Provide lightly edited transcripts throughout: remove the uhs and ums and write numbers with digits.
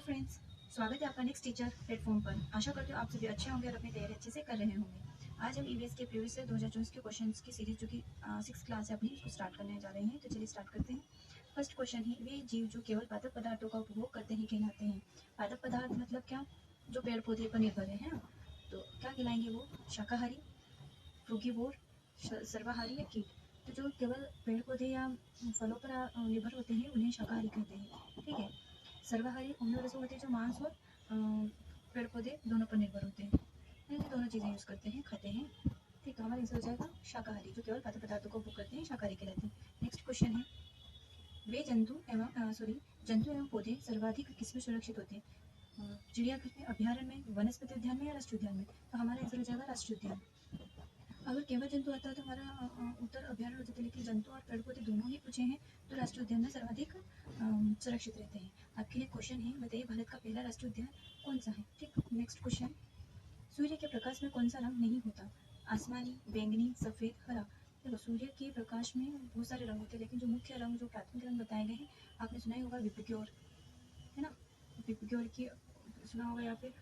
Friends, स्वागत है आपका नेक्स्ट टीचर प्लेटफॉर्म पर। आशा करती हूँ आप सभी अच्छे होंगे और अपनी तैयारी अच्छे से कर रहे होंगे। आज हम ईवीएस के प्रीवियस से 2024 के क्वेश्चंस की सीरीज जो कि 6 क्लास है अपनी, उसको स्टार्ट करने जा रहे हैं। तो चलिए स्टार्ट करते हैं। फर्स्ट क्वेश्चन है, वे जीव जो केवल पादप पदार्थों का उपभोग करते हैं कहलाते हैं। पादप पदार्थ मतलब क्या? जो पेड़ पौधे पर निर्भर है ना। तो क्या कहलाएंगे वो? शाकाहारी, फ्रूगीवोर, सर्वाहारी या कीट। तो जो केवल पेड़ पौधे या फलों पर निर्भर होते हैं उन्हें शाकाहारी कहते हैं। ठीक है। सर्वाहारी उन लोगों से होते हैं जो मांस और पेड़ पौधे दोनों पर निर्भर होते हैं, यानी दोनों चीज़ें यूज़ करते हैं, खाते हैं। ठीक है, हमारा आंसर हो जाएगा शाकाहारी, जो केवल पादप पदार्थों को उपभोग करते हैं, शाकाहारी कहलाते हैं। नेक्स्ट क्वेश्चन है, वे जंतु एवं पौधे सर्वाधिक किसमें सुरक्षित होते हैं? चिड़ियाघर में, अभ्यारण्य में, वनस्पति उद्यान में या राष्ट्रीय उद्यान में? तो हमारा आंसर हो जाएगा राष्ट्रीय उद्यान। अगर केवल जंतु आता है तो हमारा उत्तर अभ्यारण्य हो जाता है, लेकिन जंतु और पेड़ पौधे दोनों ही पूछे हैं तो राष्ट्रीय उद्यान में सर्वाधिक सुरक्षित रहते हैं। आपके लिए क्वेश्चन है, बताइए भारत का पहला राष्ट्रीय उद्यान कौन सा है? ठीक, नेक्स्ट क्वेश्चन, सूर्य के प्रकाश में कौन सा रंग नहीं होता? आसमानी, बैंगनी, सफेद, हरा। देखो, सूर्य के प्रकाश में बहुत सारे रंग होते हैं, लेकिन जो मुख्य रंग, जो प्राथमिक रंग बताए गए हैं, आपने सुना ही होगा विपग्योर, है ना। विपग्योर की सुना होगा या फिर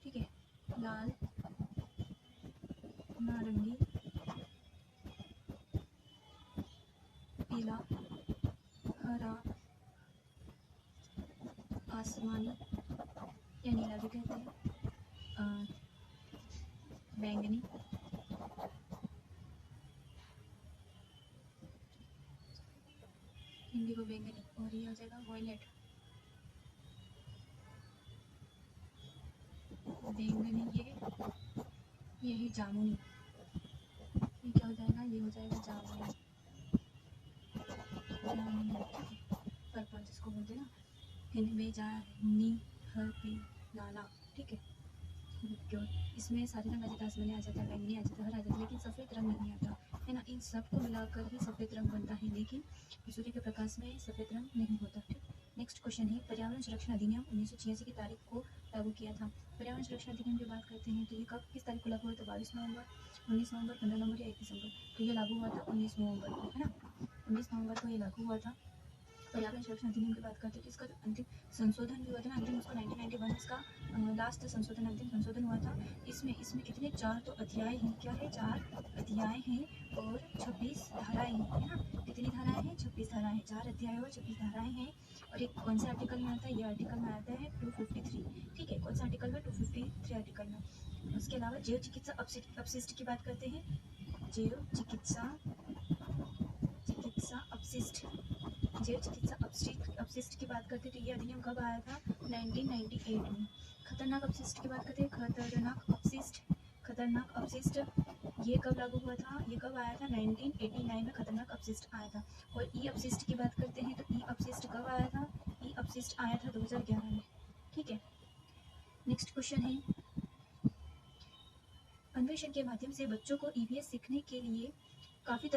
ठीक है, लाल, नारंगी, पीला, हरा, आसमानी या नीला भी कहते हैं, बैंगनी, इंडिगो बैंगनी, और ये हो जाएगा वॉयलेट बैंगनी। ये है जामुनी, ये क्या हो जाएगा? ये हो जाएगा जामुनी, पर्पल जिसको बोलते हैं ना, हिंदी में जानी, हर्पी, लाला। ठीक है, क्यों? इसमें सारे रंग आ जाता है, आसमानी आ जाता है, बैंगनी आ जाता है, हरा आ जाता है, लेकिन सफ़ेद रंग नहीं आता, है ना। इन सबको मिलाकर ही सफ़ेद रंग बनता है, लेकिन सूर्य के प्रकाश में सफ़ेद रंग नहीं होता। ठीक, नेक्स्ट क्वेश्चन है, पर्यावरण संरक्षण अधिनियम 1986 की तारीख को लागू किया था। पर्यावरण संरक्षण अधिनियम की बात करते हैं तो ये कब, किस तारीख को लागू हुआ था? 22 नवंबर, 19 नवंबर, 15 नवंबर या 1 दिसंबर? तो ये लागू हुआ था 19 नवंबर को, है ना। 19 नवंबर को ये लागू हुआ था। पर्यावरण संरक्षण अधिनियम की बात करते हैं तो इसका जो अंतिम संशोधन भी हुआ था ना, अंतिम उसका 1991 इसका लास्ट संशोधन, अंतिम संशोधन हुआ था। इसमें कितने, 4 तो अध्याय हैं। क्या है? 4 अध्याय हैं और 26 धाराएं हैं, है ना। कितनी धाराएं हैं? 26 धाराएं हैं, 4 अध्याय और 26 धाराएं हैं। और एक कौन से आर्टिकल में आता है? ये आर्टिकल में आता है 253। ठीक है, कौन सा आर्टिकल में? 253 आर्टिकल में। उसके अलावा जैव चिकित्सा अपशिष्ट की बात करते हैं। जैव चिकित्सा अपशिष्ट, जैव चिकित्सा अपशिष्ट की बात करते तो ये अधिनियम कब आया था? 1998 में। खतरनाक अपशिष्ट की बात करते हैं, खतरनाक अपशिष्ट ये कब लागू हुआ था? ये कब आया था? 1989 में खतरनाक अपशिष्ट आया था। और ई अपशिष्ट की बात करते हैं तो ई अपशिष्ट कब आया था? ई अपशिष्ट आया था 2011 में। ठीक है, नेक्स्ट क्वेश्चन है, अन्वेषण के माध्यम से बच्चों को ईवीएस सीखने के लिए काफ़ी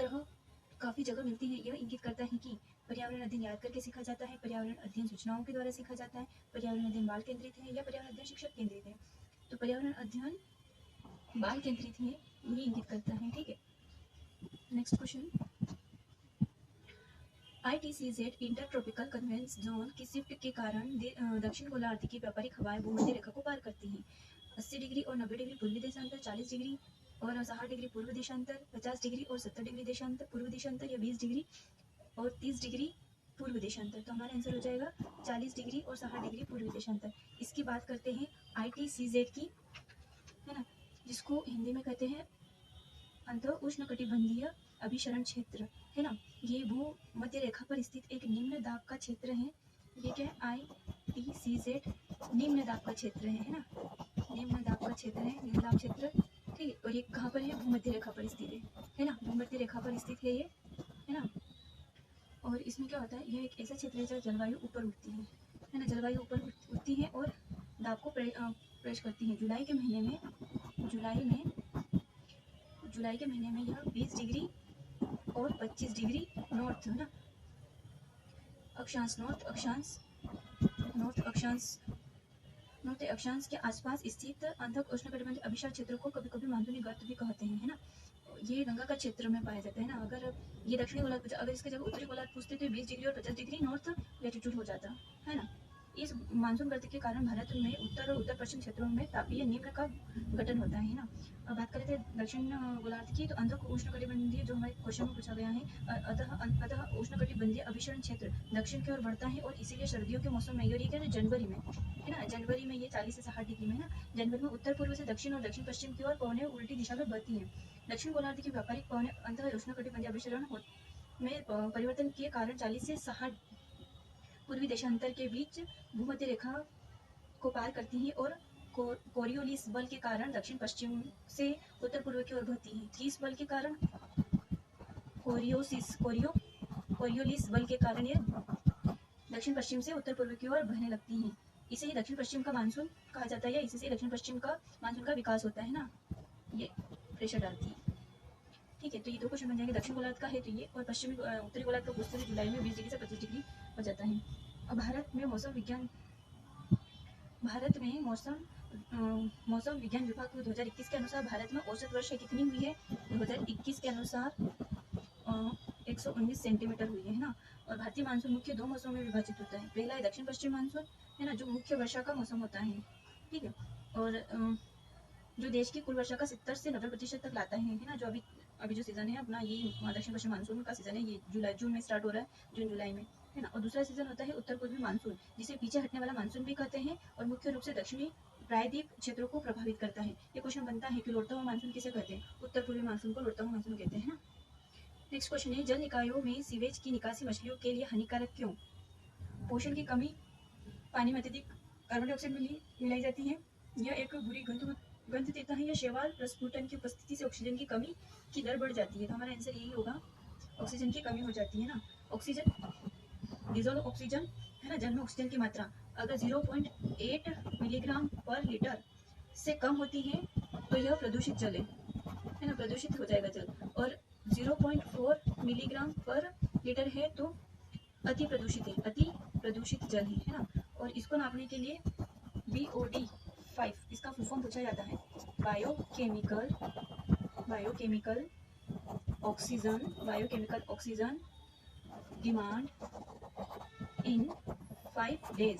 जगह मिलती है। यह इंगित करता है कि पर्यावरण अध्ययन याद करके सीखा जाता है, पर्यावरण अध्ययन सूचनाओं के द्वारा सीखा जाता है, पर्यावरण अध्ययन बाल केंद्रित है या पर्यावरण अध्ययन शिक्षक केंद्रित है। तो पर्यावरण अध्ययन बाल केंद्रित है, यही इंगित करता है। ठीक है, next question, ITCZ intertropical convergence zone की शिफ्ट के कारण दक्षिण गोलार्ध की व्यापारिक हवाएं भूमध्य रेखा को पार करती हैं। 80 डिग्री और 90 डिग्री पूर्वी देशांतर, 40 डिग्री और 60 डिग्री पूर्व देशांतर, 50 डिग्री और 70 डिग्री देशांतर पूर्व देशांतर, या 20 डिग्री और 30 डिग्री पूर्व देशांतर। तो हमारा आंसर हो जाएगा 40 डिग्री और 60 डिग्री पूर्व देशांतर। इसकी बात करते हैं ITCZ की, है ना, जिसको हिंदी में कहते हैं अंत उष्णकटिबंधीय अभिसरण क्षेत्र, है ना। ये भू मध्य रेखा पर स्थित एक निम्न दाब का क्षेत्र है। ये क्या है? ITCZ निम्न दाब का क्षेत्र है ना, निम्न दाब का क्षेत्र है, निम्न दाब क्षेत्र। ठीक है, और ये कहाँ पर है? भूमध्य रेखा पर स्थित है ना, भूमध्य रेखा पर स्थित है ये, है ना। और इसमें क्या होता है? यह एक ऐसा क्षेत्र है जहाँ जलवायु ऊपर उठती है ना, जलवायु ऊपर उठती है और दाब को प्रवेश करती है। जुलाई के महीने में यह 20 डिग्री और 25 डिग्री नॉर्थ, है ना, नॉर्थ अक्षांश के आसपास स्थित अंधक उष्णकटिबंधीय अभिसार क्षेत्र को कभी कभी मानसूनी गर्त भी कहते हैं, है ना। ये गंगा का क्षेत्र में पाया जाता है ना। अगर ये दक्षिणी गोलार्ध पूछा, अगर इसके जगह उत्तरी गोलार्ध पूछते तो 20 डिग्री और 50 डिग्री नॉर्थ लैटिट्यूड हो जाता है ना। इस मानसून गति के कारण भारत में उत्तर और उत्तर पश्चिम क्षेत्रों में तापीय निम्न का गठन होता है ना। अब बात करें थे दक्षिण गोलार्ध की, तो अंधक उष्णकटिबंधीय जो हमारे क्वेश्चन में पूछा गया है, अतः उष्णकटिबंधीय अभिसरण क्षेत्र दक्षिण की ओर बढ़ता है और इसीलिए सर्दियों के मौसम में, ये क्या है जनवरी में है ना, जनवरी में ये 40 से 60 डिग्री में है ना, जनवरी में उत्तर पूर्व से दक्षिण और दक्षिण पश्चिम की ओर पवनें उल्टी दिशा में बहती हैं। दक्षिण गोलार्ध की व्यापारिक पवनें अंतः उष्णकटिबंधीय अभिसरण में परिवर्तन के कारण 40 से 60 पूर्वी देशांतर के बीच भूमध्य रेखा को पार करती हैं और कोरियोलिस बल के कारण दक्षिण पश्चिम से उत्तर पूर्व की ओर बढ़ती हैं। किस बल के कारण? कोरियोलिस बल के कारण ये दक्षिण पश्चिम से उत्तर पूर्व की ओर बढ़ने लगती हैं। इसे ही दक्षिण पश्चिम का मानसून कहा जाता है, या इसी से दक्षिण पश्चिम का मानसून का विकास होता है ना। ये प्रेशर डालती है। ठीक है, तो ये दो क्वेश्चन बन जाएंगे। दक्षिण गोलार्ध का है तो ये, और पश्चिमी उत्तरी गोलार्ध का पूछते हैं जुलाई में 20 डिग्री से 25 डिग्री हो जाता है। अब भारत में मौसम विज्ञान विभाग 2021 के अनुसार भारत में औसत वर्षा कितनी हुई है? 2021 के अनुसार 119 सेंटीमीटर हुई है ना। और भारतीय मानसून मुख्य दो मौसमों में विभाजित होता है। पहला है दक्षिण पश्चिम मानसून है ना, जो मुख्य वर्षा का मौसम होता है। ठीक है, और जो देश की कुल वर्षा का 70 से 90% तक लाता है ना। जो अभी जो सीजन है अपना, ये दक्षिण पश्चिम मानसून का सीजन है, ये जून में स्टार्ट हो रहा है, जून जुलाई में है ना। और दूसरा सीजन होता है उत्तर पूर्वी मानसून, जिसे पीछे हटने वाला मानसून भी कहते हैं, और मुख्य रूप से दक्षिणी प्रायद्वीप क्षेत्रों को प्रभावित करता है। ये क्वेश्चन बनता है कि लौटता हुआ मानसून किसे कहते हैं? उत्तर पूर्वी मानसून को लौटता हुआ मानसून कहते हैं ना। नेक्स्ट क्वेश्चन है, जल निकायों में सीवेज की निकासी मछलियों के लिए हानिकारक क्यों? पोषण की कमी, पानी में अत्यधिक कार्बन डाइऑक्साइड मिलाई जाती है, यह एक बुरी गंध देता है, या शैवाल प्रस्फुटन की उपस्थिति से ऑक्सीजन की कमी की दर बढ़ जाती है। तो हमारा आंसर यही होगा, ऑक्सीजन की कमी हो जाती है ना। ऑक्सीजन, डिजोल्व ऑक्सीजन है ना, जल में ऑक्सीजन की मात्रा अगर 0.8 मिलीग्राम पर लीटर से कम होती है तो यह प्रदूषित जल है ना, प्रदूषित हो जाएगा जल। और 0.4 मिलीग्राम पर लीटर है तो अति प्रदूषित है, अति प्रदूषित जल है ना। और इसको नापने के लिए BOD 5 इसका फुल फॉर्म पूछा जाता है, biochemical oxygen demand in 5 days,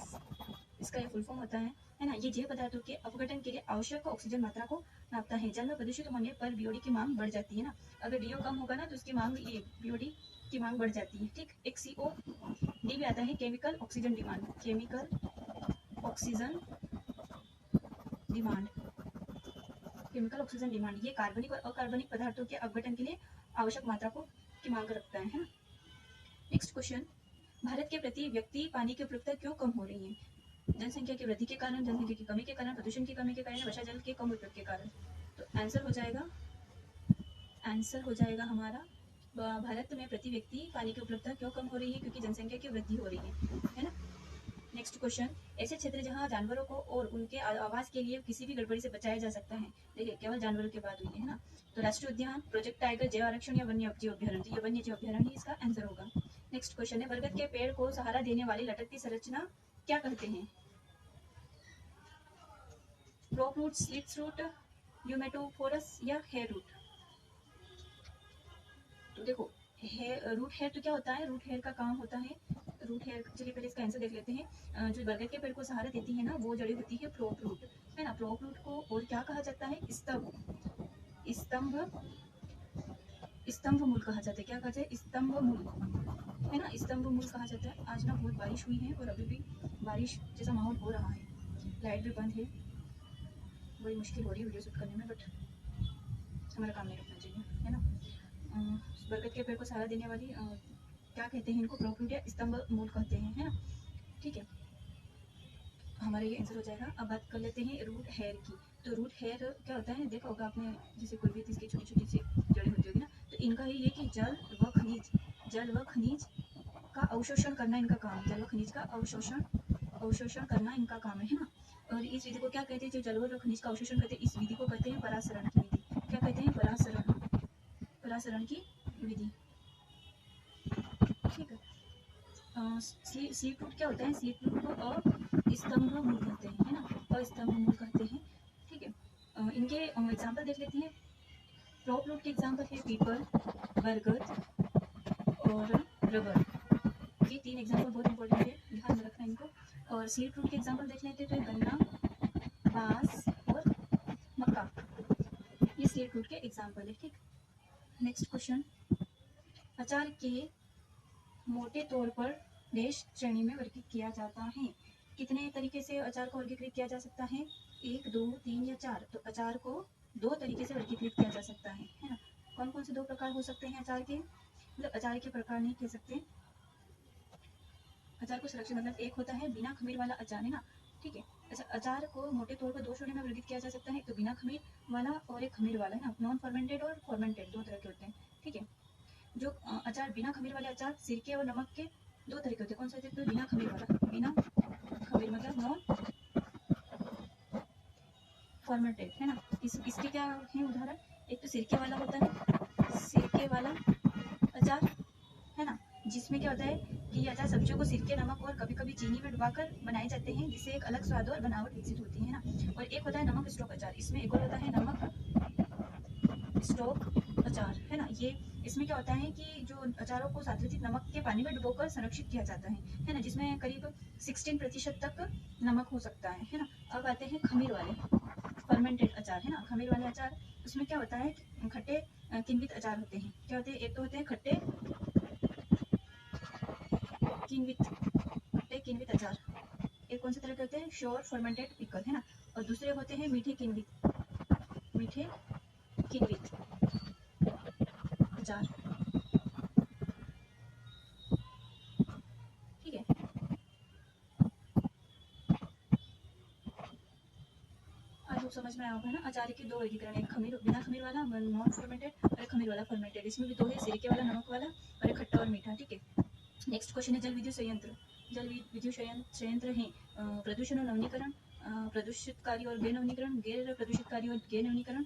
इसका ये फुल फॉर्म होता है ना। ये जैव पदार्थों के अपघटन के लिए आवश्यक ऑक्सीजन मात्रा को नापता है। जल में प्रदूषित होने पर BOD की मांग बढ़ जाती है ना। अगर DO कम होगा ना तो उसकी मांग, ये BOD की मांग बढ़ जाती है। ठीक, एक COD भी आता है, केमिकल ऑक्सीजन डिमांड, ये कार्बनिक और अकार्बनिक पदार्थों के अपघटन के लिए आवश्यक मात्रा की मांग रखता है ना। नेक्स्ट क्वेश्चन, भारत के प्रति व्यक्ति पानी की उपलब्धता क्यों कम हो रही है? जनसंख्या की वृद्धि के कारण, जनसंख्या की कमी के कारण, प्रदूषण की कमी के कारण, वर्षा जल के कम उपयोग के कारण। तो आंसर हो जाएगा हमारा, भारत में प्रति व्यक्ति पानी की उपलब्धता क्यों कम हो रही है? क्योंकि जनसंख्या की वृद्धि हो रही है ना। नेक्स्ट क्वेश्चन, ऐसे क्षेत्र जहां जानवरों को और उनके आवास के लिए किसी भी गड़बड़ी से बचाया जा सकता है। देखिए, केवल जानवरों की बात हुई है ना। तो राष्ट्रीय उद्यान, प्रोजेक्ट टाइगर, जैव आरक्षण या वन्य जीव अभ्यारण्य, ये वन्य जीव अभ्यारण्य ही इसका आंसर होगा। नेक्स्ट क्वेश्चन है, बरगद के पेड़ को सहारा देने वाली लटकती संरचना क्या कहते हैं? रोप रूट, स्लिट रूट, यूमेटोफोरस या हेयर रूट? तो देखो, रूट हेयर तो क्या होता है? रूट हेयर का काम होता है, रूट हेयर, चलिए पहले इसका आंसर देख लेते हैं। जो बरगद के पेड़ को सहारा देती है ना, वो जड़ी होती है प्रोप रूट है ना। प्रोप रूट को और क्या कहा जाता है? स्तंभ मूल कहा जाता है। क्या कहा जाए? स्तंभ मूल है ना, स्तंभ मूल कहा जाता है। आज ना बहुत बारिश हुई है और अभी भी बारिश जैसा माहौल हो रहा है, लाइट भी बंद है, बड़ी मुश्किल हो रही है वीडियो शूट करने में, बट हमारा काम नहीं रुकना चाहिए है ना। बरगद के पेड़ को सहारा देने वाली क्या कहते हैं इनको? प्रोप रूट या स्तंभ मूल कहते हैं, है ना। ठीक है, हमारा ये आंसर हो जाएगा। अब बात कर लेते हैं रूट हेयर की। तो रूट हेयर क्या होता है? देखा होगा आपने, जैसे कोई भी इसकी छोटी छोटी सी जड़ी होती होगी ना, तो इनका ही ये कि जल व खनिज का अवशोषण करना इनका काम, जल व खनिज का अवशोषण करना इनका काम है ना। और इस विधि को क्या कहते हैं? जो जल व खनिज का अवशोषण करते हैं, इस विधि को कहते हैं परासरण की विधि। क्या कहते हैं? परासरण की विधि। ठीक है, स्लीप रूट क्या होता है? स्लीप रूट को स्तंभ मूल कहते हैं, है ना, स्तंभ मूल कहते हैं। ठीक है, इनके एग्जाम्पल देख लेते हैं। क्रॉप रूट के एग्जाम्पल है पीपल, बरगद और रबर। ये 3 एग्जाम्पल बहुत इंपॉर्टेंट है, ध्यान में रखना इनको। और सीड फ्रूट के एग्जाम्पल देख लेते हैं तो गन्ना, बांस और मक्का, ये सीड फ्रूट के एग्जाम्पल है। ठीक, नेक्स्ट क्वेश्चन, अचार के मोटे तौर पर देश श्रेणी में वर्गीकृत किया जाता है। कितने तरीके से अचार को वर्गीकृत किया जा सकता है? 1, 2, 3 या 4। तो अचार को 2 तरीके से वर्गीकृत किया जा सकता है ना। कौन कौन से 2 प्रकार हो सकते हैं अचार के? मतलब अचार के प्रकार नहीं कह सकते, अचार को सुरक्षित, मतलब एक होता है बिना खमीर वाला अचार, है ना। ठीक है, अच्छा, अचार को मोटे तौर पर 2 श्रेणी में वर्गीकृत किया जा सकता है, तो बिना खमीर वाला और एक खमीर वाला, है ना। नॉन फर्मेंटेड और फर्मेंटेड 2 तरह के होते हैं। ठीक है, जो अचार बिना खमीर वाले अचार सिरके और नमक के 2 तरीके होते हैं। कौन सा होते हैं? बिना खमीर वाला, बिना खमीर मतलब नॉन फर्मेंटेड, है ना। इसके क्या है उदाहरण? एक तो सिरके वाला होता है, सिरके वाला अचार, है ना, जिसमें क्या होता है कि ये अचार सब्जियों को सिरके, नमक और कभी कभी चीनी में डुबाकर बनाए जाते हैं, जिससे एक अलग स्वाद और बनावट विकसित होती है ना। और एक होता है नमक स्टोक अचार, इसमें एक और होता है नमक स्टोक अचार, है ना। ये इसमें क्या होता है कि जो अचारों को सात्विक नमक के पानी में डुबोकर संरक्षित किया जाता है ना, जिसमें करीब 16% तक नमक हो सकता है ना। अब आते हैं खमीर वाले फर्मेंटेड अचार, है ना। खमीर वाले अचार, उसमें क्या होता है, खट्टे किण्वित अचार होते हैं। क्या होते हैं? एक तो होते हैं खट्टे किण्वित अचार, एक कौन से तरह के होते हैं? श्योर फर्मेंटेड पिकल, है ना। और दूसरे होते हैं मीठे किण्वित अचार। ठीक है, आज समझ में आया होगा ना। अचार के 2 वर्गीकरण, एक खमीर बिना खमीर वाला नॉन फर्मेंटेड और एक खमीर वाला फर्मेंटेड। इसमें भी 2 है, सिरके वाला, नमक वाला और एक खट्टा और मीठा। ठीक है, नेक्स्ट क्वेश्चन है जल विद्युत संयंत्र। जल विद्युत संयंत्र है प्रदूषण और नवीनीकरण, प्रदूषितकारी और गैर नवीनीकरण, गैर प्रदूषितकारी और गैर नवीनीकरण,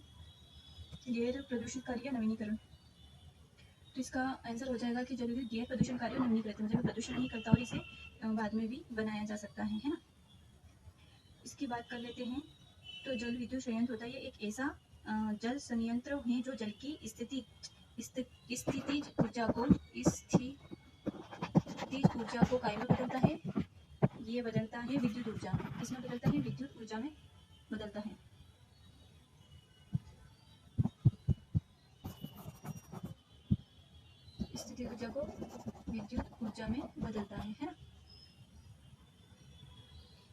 गैर प्रदूषितकारी या नवीनीकरण। तो इसका आंसर हो जाएगा कि जल विद्युत गैर प्रदूषणकारी और नवीनीकरण, मतलब प्रदूषण नहीं करता और इसे बाद में भी बनाया जा सकता है ना। इसकी बात कर लेते हैं। तो जल विद्युत संयंत्र होता है एक ऐसा जल संयंत्र है जो जल की स्थितिज ऊर्जा को काय में बदलता है? ये बदलता है विद्युत ऊर्जा में। किसमें बदलता है? विद्युत ऊर्जा में बदलता है। स्थितिज ऊर्जा को विद्युत ऊर्जा में बदलता है ना।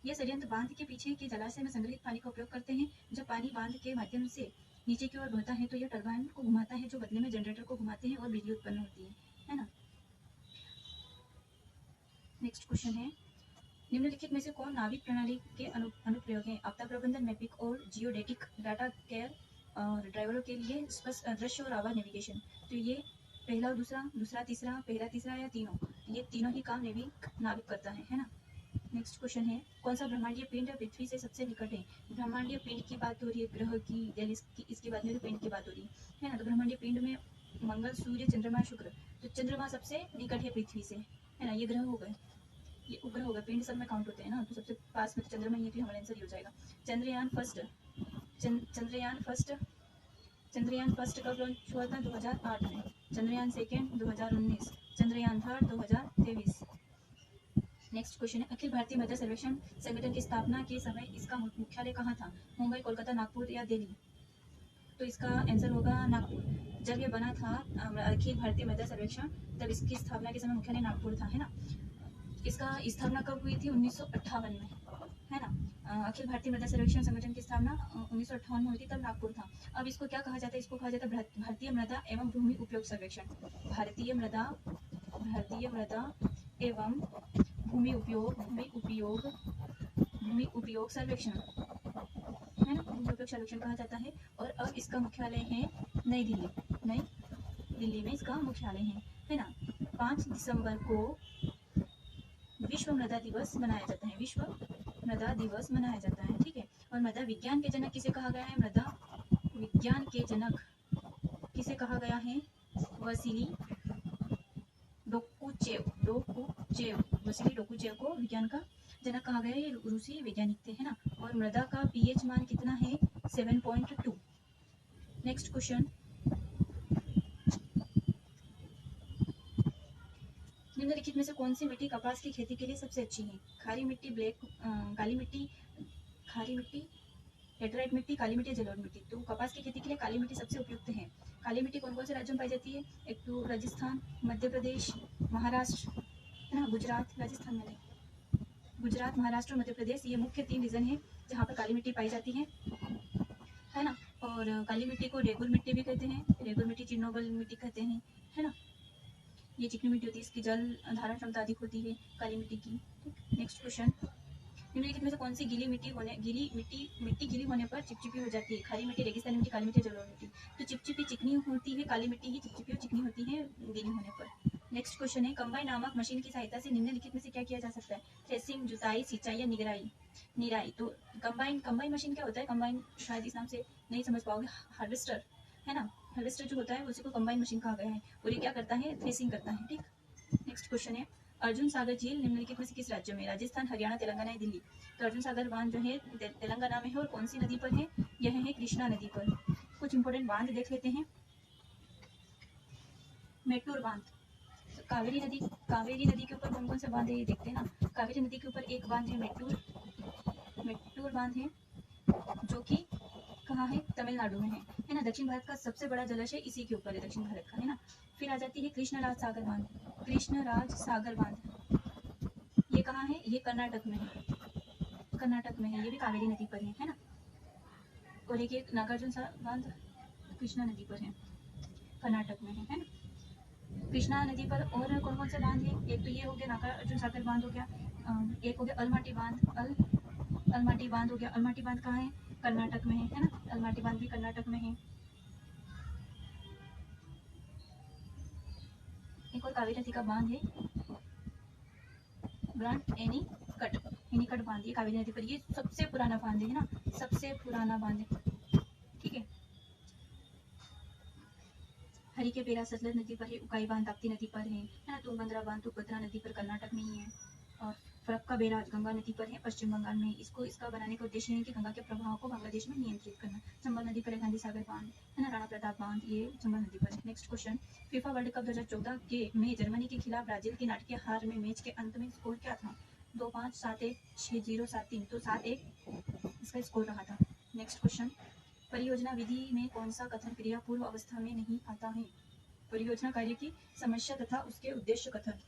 ये संयंत्र बांध के पीछे के जलाशय में संग्रहित पानी का उपयोग करते हैं। जब पानी बांध के माध्यम से नीचे की ओर बहता है तो यह टरबाइन को घुमाता है, जो बदले में जनरेटर को घुमाते हैं और बिजली उत्पन्न होती है ना। नेक्स्ट क्वेश्चन है, निम्नलिखित में से कौन नाविक प्रणाली के अनुप्रयोग हैं? आपदा प्रबंधन, मैपिंग और जियोडेटिक डाटा केयर और ड्राइवरों के लिए स्पष्ट दृश्य और आवाज नेविगेशन। तो ये पहला और दूसरा, दूसरा तीसरा, पहला तीसरा या तीनों, ये तीनों ही काम नाविक करता है ना। नेक्स्ट क्वेश्चन है, कौन सा ब्रह्मांडीय पिंड पृथ्वी से सबसे निकट है? ब्रह्मांडीय पिंड की बात हो रही है, ग्रह की या इसकी बात नहीं, पिंड की बात हो रही है ना। तो ब्रह्मांडीय पिंड में मंगल, सूर्य, चंद्रमा, शुक्र। तो चंद्रमा सबसे निकट है पृथ्वी से, है ना। ये ग्रह हो गए, ये उपग्रह हो गए, पिंड सब में काउंट होते हैं ना। तो सबसे पास में तो चंद्रमा ही है, तो हमारा आंसर हो जाएगा। चंद्रयान फर्स्ट कब लॉन्च हुआ था? 2008 में। Chandrayaan second 2019, Chandrayaan third 2023। Next question है, अखिल भारतीय मृदा सर्वेक्षण संगठन की स्थापना के समय इसका मुख्यालय कहाँ था? मुंबई, कोलकाता, नागपुर या दिल्ली? तो इसका आंसर होगा नागपुर। जब ये बना था अखिल भारतीय मृदा सर्वेक्षण, तब इसकी स्थापना के समय मुख्यालय नागपुर था, है ना। इसका स्थापना कब हुई थी? 1958 में, है ना। अखिल भारतीय मृदा सर्वेक्षण संगठन की स्थापना 1958 में हुई थी, तब नागपुर था। अब इसको क्या कहा जाता है? इसको कहा जाता है भारतीय मृदा एवं भूमि उपयोग सर्वेक्षण। भारतीय मृदा एवं भूमि उपयोग सर्वेक्षण, है ना। भूमि उपयोग सर्वेक्षण कहा जाता है। और अब इसका मुख्यालय है नई दिल्ली में इसका मुख्यालय है ना। 5 दिसंबर को विश्व मृदा दिवस मनाया जाता है, विश्व मृदा दिवस मनाया जाता है। ठीक है, और मृदा विज्ञान के जनक किसे कहा गया है? मृदा विज्ञान के जनक किसे कहा गया है? वसीली डोकुचेव को विज्ञान का जनक कहा गया है। ये रूसी वैज्ञानिक थे, है ना। और मृदा का पीएच मान कितना है? 7.2। नेक्स्ट क्वेश्चन, निम्नलिखित में से कौन सी मिट्टी कपास की खेती के लिए सबसे अच्छी है? खारी मिट्टी, काली मिट्टी, खारी मिट्टी, लेटराइट मिट्टी, काली मिट्टी, जलोढ़ मिट्टी। तो कपास की खेती के लिए काली मिट्टी सबसे उपयुक्त है। काली मिट्टी कौन कौन से राज्यों में पाई जाती है? एक तो राजस्थान, मध्य प्रदेश, महाराष्ट्र, है ना, गुजरात, राजस्थान में नहीं, गुजरात, महाराष्ट्र और मध्य प्रदेश, ये मुख्य 3 रीजन है जहाँ पर काली मिट्टी पाई जाती है ना। और काली मिट्टी को रेगुर मिट्टी भी कहते हैं, रेगुर मिट्टी चिन्नोबल मिट्टी कहते हैं, है ना। ये चिकनी मिट्टी होती है, इसकी जल धारण क्षमता अधिक होती है काली मिट्टी की। नेक्स्ट क्वेश्चन, निम्नलिखित में से कौन सी मिट्टी गीली होने पर चिपचिपी हो जाती है? खारी मिट्टी, रेगिस्तानी मिट्टी, काली मिट्टी, जलोढ़ मिट्टी। तो चिपचिपी चिकनी होती है काली मिट्टी ही चिपचिपी और चिकनी होती है गीली होने पर। नेक्स्ट क्वेश्चन है, कंबाइन नामक मशीन की सहायता से निम्नलिखित में से क्या किया जा सकता है? थ्रेसिंग, जुताई, सिंचाई या निराई। तो कंबाइन मशीन क्या होता है? कंबाइन शायद इस नाम से नहीं समझ पाओगे, हार्वेस्टर, है ना। हार्वेस्टर जो होता है उसी को कंबाइन मशीन कहा गया है, और ये क्या करता है? थ्रेसिंग करता है, ठीक। नेक्स्ट क्वेश्चन है, अर्जुन सागर झील निम्नलिखित में से किस राज्य में? राजस्थान, हरियाणा, तेलंगाना या दिल्ली। तो अर्जुन सागर बांध जो है तेलंगाना में है, और कौन सी नदी पर है? यह है कृष्णा नदी पर। कुछ इंपॉर्टेंट बांध देख लेते हैं। मेट्टूर बांध, तो कावेरी नदी के ऊपर कौन कौन से बांध है ये देखते हैं ना। कावेरी नदी के ऊपर एक बांध है मेट्टूर बांध है, जो कि कहाँ है? तमिलनाडु में है ना। दक्षिण भारत का सबसे बड़ा जलाशय इसी के ऊपर है, दक्षिण भारत का, है ना। फिर आ जाती है कृष्णराज सागर बांध, ये कहाँ है? ये कर्नाटक में है, ये भी कावेरी नदी पर है ना। और एक नागार्जुन बांध कृष्णा नदी पर है, कर्नाटक में है ना। कृष्णा नदी पर और कौन कौन से बांध है? एक तो ये हो गया नागार्जुन सागर बांध हो गया, एक हो गया अलमाटी बांध हो गया। अलमाटी बांध कहाँ है? कर्नाटक में है ना। अलमाटी बांध भी कर्नाटक में है। एक और कावेरी नदी का बांध है ग्रांड एनीकट बांध, ये कावेरी नदी पर, ये सबसे पुराना बांध है ना, सबसे पुराना बांध है, ठीक है। हरिकेपेरा सतलज नदी पर है, उकाई बांध ताप्ती नदी पर है ना। तुंगभद्रा बांध तुंगभद्रा नदी पर कर्नाटक में ही है। और फरक्का बैराज गंगा नदी पर है, पश्चिम बंगाल में। इसका बनाने का उद्देश्य है कि गंगा के प्रभाव को बांग्लादेश में नियंत्रित करना। चंबल नदी पर गांधी सागर बांध, है ना। राणा प्रताप बांध, ये चंबल नदी पर है। Next question, FIFA world cup 2014 में जर्मनी के खिलाफ ब्राजील की नाटकीय हार में मैच के अंत में स्कोर क्या था? 2-5, 7-1, 6-0, 7-3। तो 7-1 इसका स्कोर रहा था। नेक्स्ट क्वेश्चन, परियोजना विधि में कौन सा कथन क्रिया पूर्व अवस्था में नहीं आता है? परियोजना कार्य की समस्या तथा उसके उद्देश्य कथन।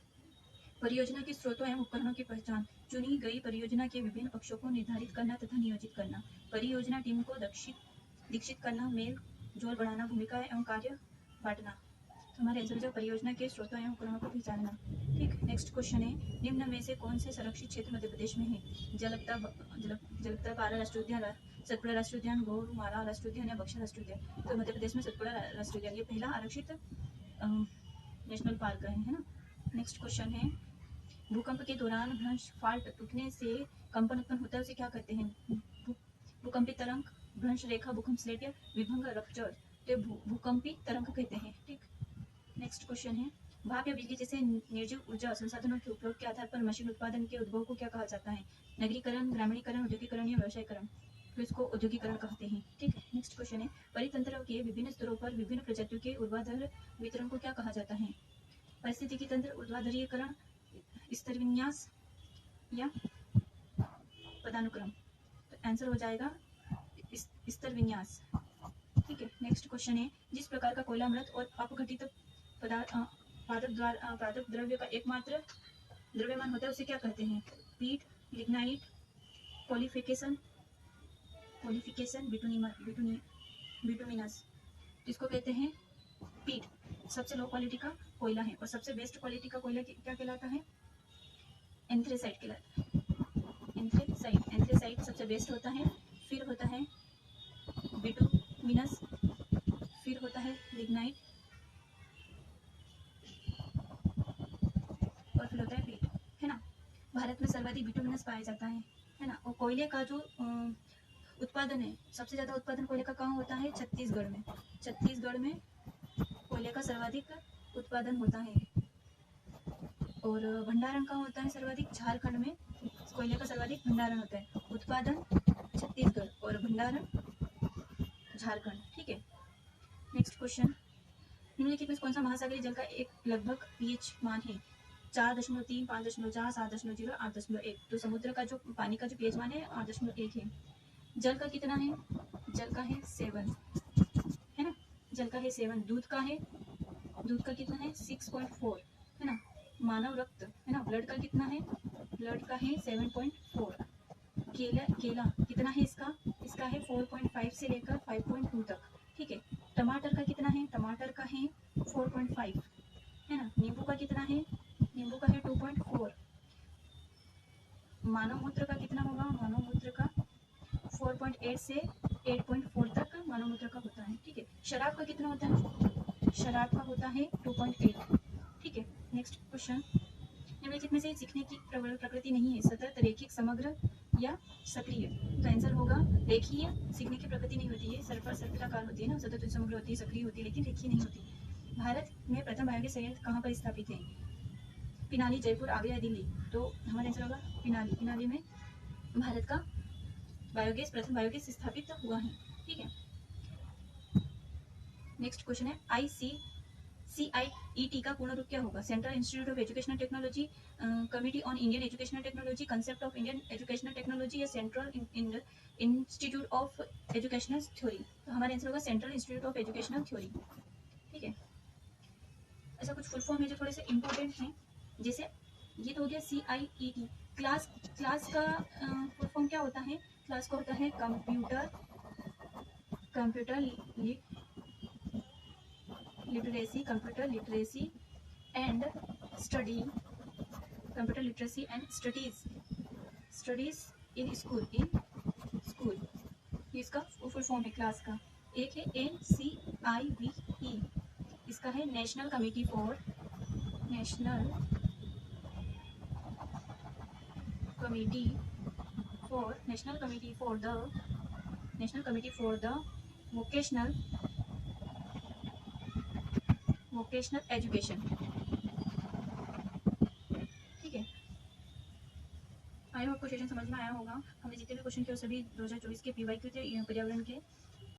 परियोजना के स्रोतों एवं उपकरणों की पहचान, चुनी गई परियोजना के विभिन्न पक्षों को निर्धारित करना तथा नियोजित करना, परियोजना टीम को दीक्षित करना, मेल जोल बढ़ाना, भूमिका एवं कार्य बांटना। तो हमारे आंसर जो परियोजना के स्रोतों एवं उपकरणों को पहचानना, ठीक। नेक्स्ट क्वेश्चन है, निम्न में से कौन से संरक्षित क्षेत्र मध्य प्रदेश में है? जलपता बारा राष्ट्रीय उद्यान, सतपुड़ा राष्ट्रीय उद्यान, गौरमारा राष्ट्रीय उद्यान या बक्सर राष्ट्रीय उद्यान। तो मध्य प्रदेश में सतपुड़ा राष्ट्रीय उद्यान, ये पहला आरक्षित नेशनल पार्क है ना। नेक्स्ट क्वेश्चन है, भूकंप के दौरान भ्रंश फाल्ट टूटने से कंपन उत्पन्न होता है, उसे क्या कहते हैं? भूकंपी तरंग, भ्रंश रेखा, भूकंप स्लेट या विभंग रप्चर, तो भूकंपी तरंग कहते हैं, ठीक। नेक्स्ट क्वेश्चन है, भाप या बिजली जैसे निर्जीव ऊर्जा संसाधनों के उपयोग के आधार पर मशीन उत्पादन के उद्भव को क्या कहा जाता है? नगरीकरण, ग्रामीणीकरण, औद्योगिकरण या व्यवसायीकरण। तो इसको औद्योगिकरण कहते हैं, ठीक। नेक्स्ट क्वेश्चन है, परितंत्र के विभिन्न स्तरों पर विभिन्न प्रजातियों के ऊर्ध्वाधर वितरण को क्या कहा जाता है? परिस्थितिकी तंत्र, ऊर्ध्वाधरीकरण, स्तर विन्यास या पदानुक्रम। तो आंसर हो जाएगा स्तर विन्यास, ठीक है। नेक्स्ट क्वेश्चन है, जिस प्रकार का कोयला मृत और अपघटित पादप द्रव्य का एकमात्र द्रव्यमान होता है, उसे क्या कहते हैं? पीट, लिग्नाइट, क्वालिफिकेशन, बिटुमिनस। इसको कहते हैं पीट। सबसे लो क्वालिटी का कोयला है, और सबसे बेस्ट क्वालिटी का कोयला क्या कहलाता है? एंथ्रेसाइट कहलाता है। एंथ्रेसाइट सबसे बेस्ट होता है। फिर होता है बिटुमिनस, फिर होता है लिग्नाइट, और फिर होता है पीट, है ना। भारत में सर्वाधिक बिटुमिनस पाया जाता है ना। और कोयले का जो उत्पादन है, सबसे ज्यादा उत्पादन कोयले का कहाँ होता है? छत्तीसगढ़ में कोयले का सर्वाधिक उत्पादन होता है। और भंडारण कहाँ होता है सर्वाधिक? झारखंड में कोयले का सर्वाधिक भंडारण होता है। उत्पादन छत्तीसगढ़ और भंडारण झारखंड, ठीक है। नेक्स्ट क्वेश्चन, निम्नलिखित में कौन सा महासागरीय जल का एक लगभग पीएच मान है? 4.3, 5.4, 7.0, 8.1। तो समुद्र का जो पानी का जो pH मान है 8.1 है। जल का कितना है? जल का है 7, है ना, जल का है 7। दूध का है, दूध का कितना है? 6.4, है ना। मानव रक्त, है ना, ब्लड का कितना है? ब्लड का है 7.4। केला, केला कितना है इसका? इसका है 4.5 से लेकर 5.2 तक, ठीक है। टमाटर का कितना है? टमाटर का है 4.5, है ना। नींबू का कितना है? नींबू का है 2.4। मानव मूत्र का कितना होगा? मानव मूत्र का 4.8 से 8.4 तक मानव मूत्र का होता है, ठीक है। शराब का कितना होता है? शराब का होता है 2.8, ठीक है। नेक्स्ट क्वेश्चन, निम्नलिखित में से सीखने की प्रकृति नहीं है, सतत, रैखिक, समग्र या सक्रिय। तो आंसर होगा रेखीय। सीखने की प्रकृति नहीं होती है, सर्पिलाकार होती है ना, सतत, समग्र होती है, सक्रिय होती है, लेकिन रेखीय नहीं होती। भारत में प्रथम बायोगैस संयंत्र कहाँ पर स्थापित है? पिनाली, जयपुर, आगरा या दिल्ली। तो हमारा आंसर होगा पिनाली। पिनाली में भारत का बायोगैस, प्रथम बायोगैस स्थापित हुआ है, ठीक है। नेक्स्ट क्वेश्चन है CIET का पूर्ण रूप क्या होगा? Central institute of educational technology, committee on Indian educational technology, concept of Indian educational technology या central institute of educational theory. तो हमारा आंसर होगा central institute of educational theory, ठीक है। ऐसा कुछ फुल फॉर्म है जो थोड़े से इंपॉर्टेंट हैं, जैसे ये तो हो गया CIET। क्लास, क्लास का फुल फॉर्म क्या होता है? क्लास का होता है computer literacy, computer literacy and study, computer literacy and studies in school, ये इसका फुल फॉर्म है क्लास का। एक है NCIVE, इसका है national committee for the vocational education, ठीक है। आई होप क्वेश्चन समझ में आया होगा। हमने जितने भी क्वेश्चन किए सभी 2024 के PYQ थे पर्यावरण के,